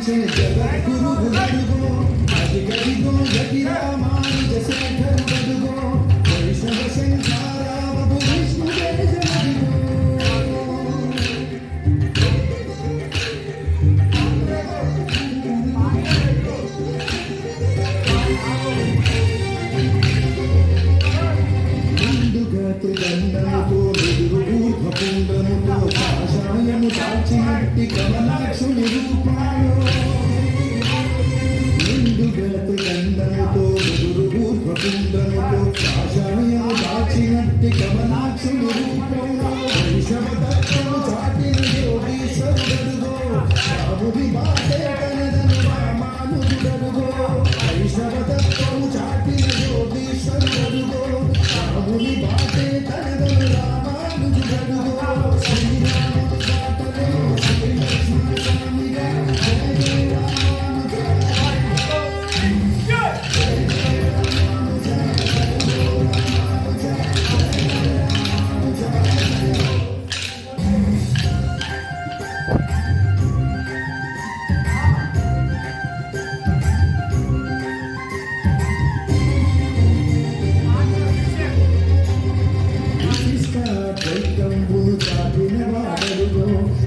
పాలించే జగద్గురువులడుగో అదిగదిగో గతి రామానుజ శేఖరుడడుగో వైష్ణవ శంకరావపు విష్ణుదేశమదిగో ముందుగా త్రిదండముతో ఊర్ధ్వపుండ్రముతో కాషాయము దాల్చినట్టి కమలాక్షుని రూపాలు ముందుగా త్రిదండముతో ఊర్ధ్వపుండ్రముతో కాషాయము దాల్చినట్టి కమలాక్షుని రూపంలో వైషవదత్తము చాటిన యోగీశ్వరుడడుగో రాముడి బాటే కనదను రామానుజుడడుగో వైషవదత్తము చాటిన యోగీశ్వరుడడుగో రాముడి బాటే కనదను రామానుజుడడుగో శ్రీరాముడి బాటలో శ్రీ లక్ష్మణ స్వామిగా జయ జయ రామానుజ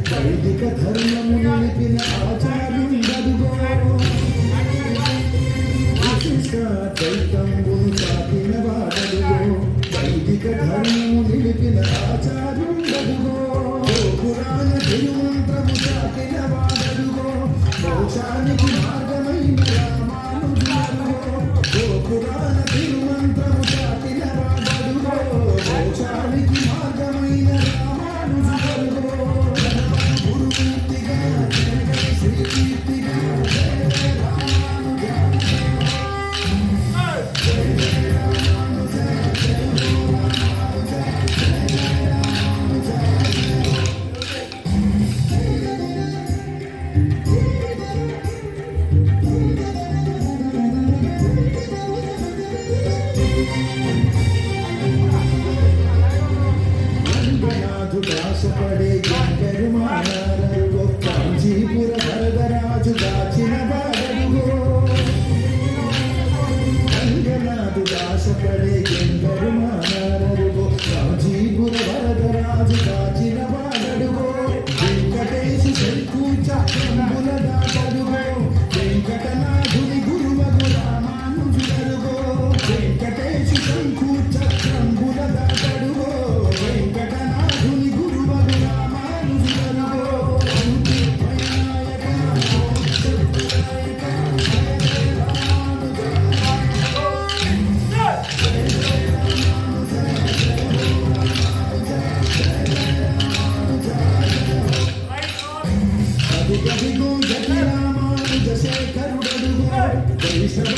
వైదిక ధర్మము నిలిపిన ఆచార్యుండదుగో చైతంబును చాటిన వాడదుగో వైదిక ధర్మము నిలిపిన ఆచార్యుండదుగో పురాణ తిరుమంత్రము చాటిన వాడదుగో మోక్షానికి మార్గమైన రామానుజుడదుగో పురాణ తిరుమంత్రము చాటిన వాడదుగో మోక్షానికి మార్గమైన రామానుజుడదుగో దాసపడే గంగరుమానరుగో కాంచీపుర వరదరాజు దాచిన వాడడుగో గంగనాథు దాసపడే గంగరుమానరుగో కాంచీపుర వరదరాజు దాచిన వాడడుగో వెంకటేశు శంకు చక్రముల దాటడుగో వెంకటనాథుని గురువగు రామానుజుడడుగో వెంకటేశు శంకు చక్రముల దాటడుగో వెంకటనాథుని గురువగు రామానుజుడడుగో అదిగదిగో గతి రామానుజ శేఖరుడడుగో వైష్ణవ